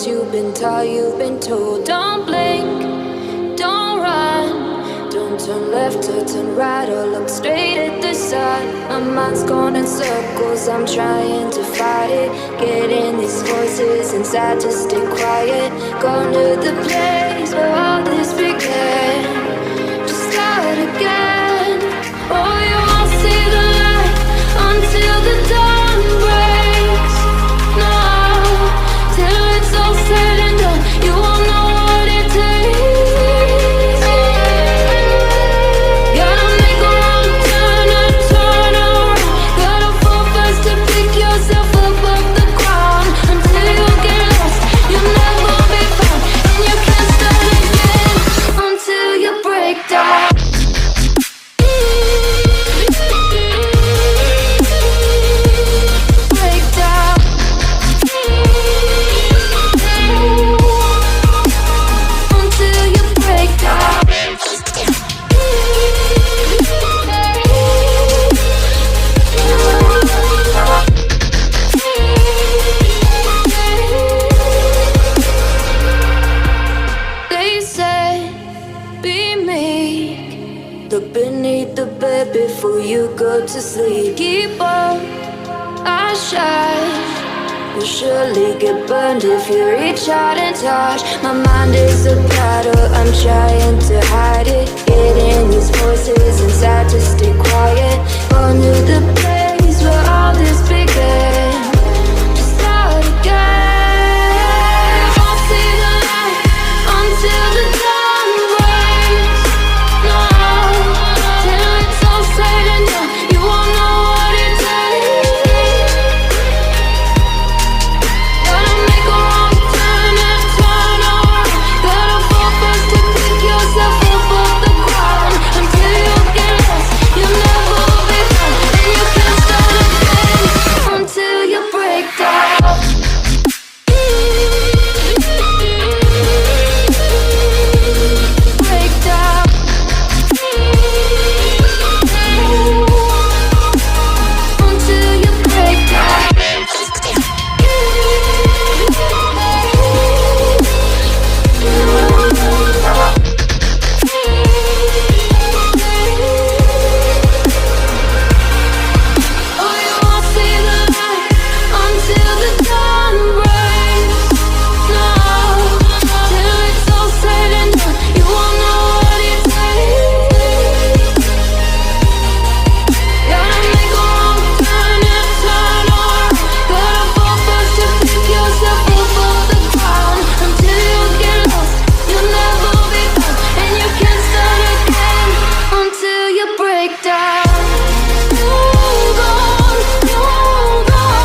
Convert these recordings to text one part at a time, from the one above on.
things you've been taught, you've been told. Don't blink, don't run, don't turn left or turn right or look straight at the sun. My mind's going in circles, I'm trying to fight it. Getting these voices inside to stay quiet. Going to the place where all this began, to start again. Oh, you won't see the light until the dawn breaks. No, till it's all said and done, you won't know what it takes. Gotta make a wrong turn and turn around. Gotta fall fast to pick yourself up off the ground. Until you get lost, you'll never be found, and you can't start again until you break down. Look beneath the bed before you go to sleep. Keep on, I shine. You'll surely get burned if you reach out and touch. My mind is a battle, I'm trying to hide it. Getting these voices inside to stay quiet. On to the place where all this began, to start again. I'll see the light until the dawn breaks. No, till it's all said and done, you won't know what it takes. Gotta make a wrong turn and turn around. Gotta fall fast to pick yourself up off the ground. Until you get lost, you'll never be found, and you can't start again until you break down. Break down. Until you break down. Oh, you won't see the light until the dawn breaks. No, till it's all said and done, you won't know what it takes. Gotta make a wrong turn and turn around. Gotta fall fast to pick yourself up off the ground. Until you get lost, you'll never be found, and you can't start again until you break down. Hold on, hold on.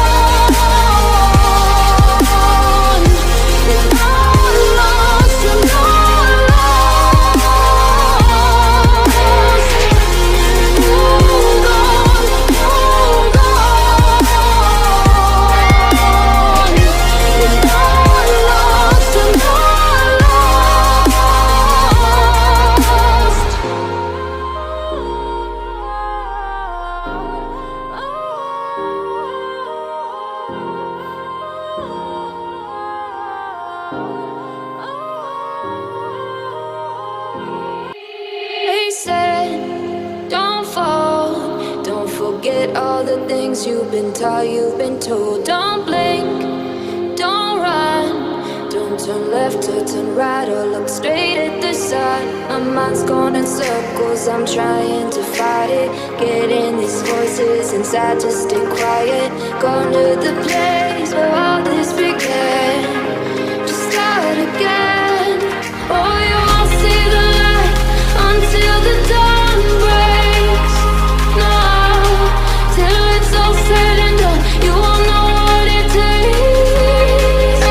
You're not lost, you're not lost. Hold on, hold on. You're not lost, you're not They said, don't fall, don't forget all the things you've been taught, you've been told. Don't blink, don't run, don't turn left or turn right or look straight at the sun. My mind's going in circles, I'm trying to fight it. Getting these voices inside to stay quiet. Going to the place where all this began, to start again. Oh, you won't see the light until the dawn breaks. No, till it's all said and done, you won't know what it takes.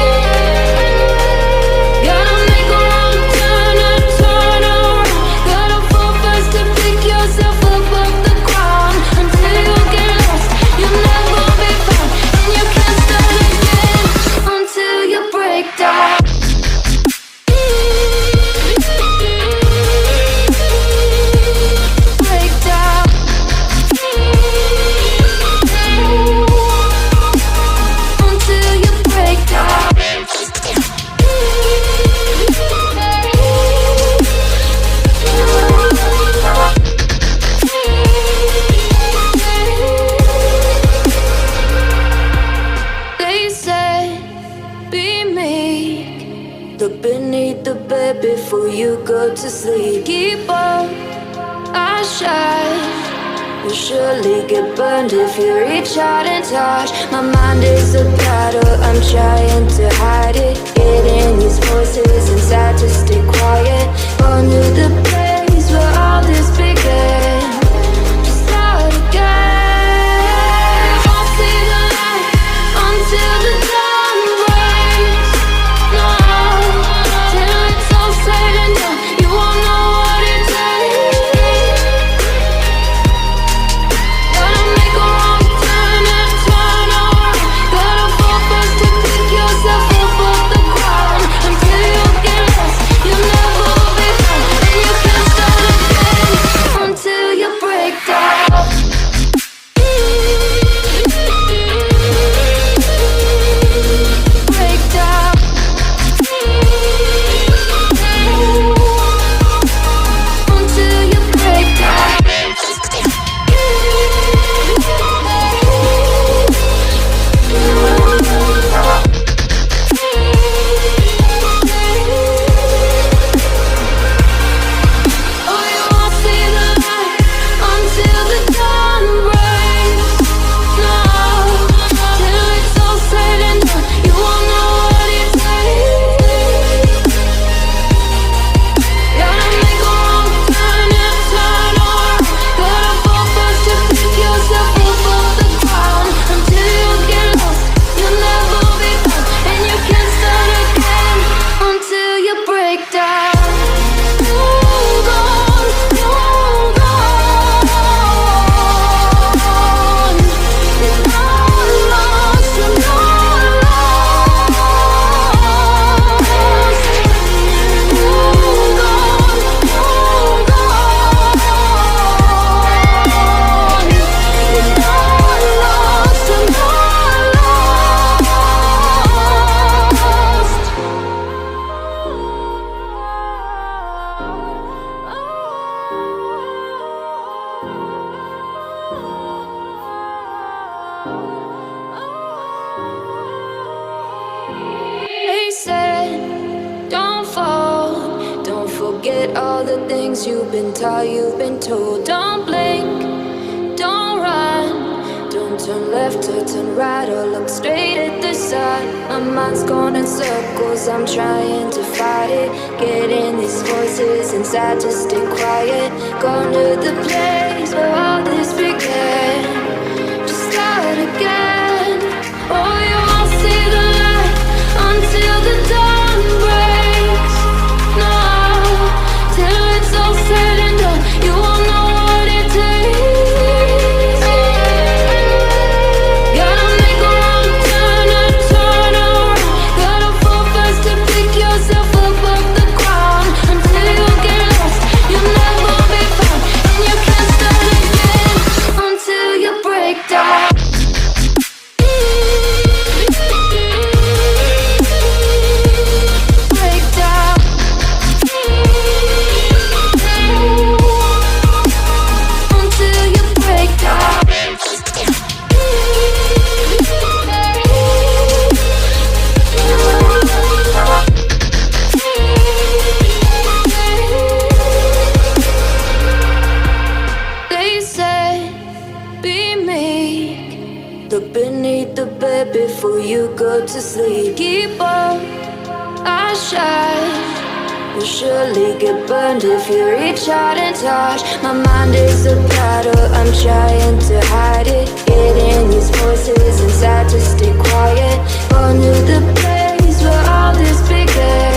Gotta make a wrong turn and turn around. Gotta fall fast to pick yourself up off the ground. Until you get lost, you'll never be found, and you can't start again until you break down. beneath the bed before you go to sleep. Keep on, I shine. You'll surely get burned if you reach out and touch. My mind is a battle, I'm trying to hide it. Getting these voices inside to stay quiet. Gone to the place where all this began. Just start again. Won't see the light until the dawn breaks. No, till it's all said and done, you won't know what it takes. Gotta make a wrong turn and turn around. Gotta fall first to pick yourself up off the ground. Until you get lost, you'll never be found. And you can't start again until you break down. Break down. Until you break down. Oh, you won't see the light until the dawn breaks. No, till it's all said and done, you won't know what it takes. Gotta make a wrong turn and turn around. Gotta fall first to pick yourself up off the ground. Until you get lost, you'll never be found. And you can't start again until you break down. Hold on, hold on. You're not lost, you're not lost. Hold on, hold on. You're not lost, you're not They said, don't fall, don't forget all the things you've been taught, you've been told. Don't blink, don't run, don't turn left or turn right or look straight at the sun. My mind's going in circles, I'm trying to fight it. Getting these voices inside to stay quiet. Gone to the place where all this began. Just start again. Oh, you won't see the light until the dawn breaks. No, till it's all said and done, you won't know what it takes. Gotta make a wrong turn and turn around. Gotta fall first to pick yourself up off the ground. Until you get lost, you'll never be found. And you can't start again until you break down. Break down. Until you break down. They said, be meek. Look beneath the bed before you go to sleep. Keep on, I shine. You'll surely get burned if you reach out and touch. My mind is a battle, I'm trying to hide it. Getting these voices inside to stay quiet. Gone to the place where all this began.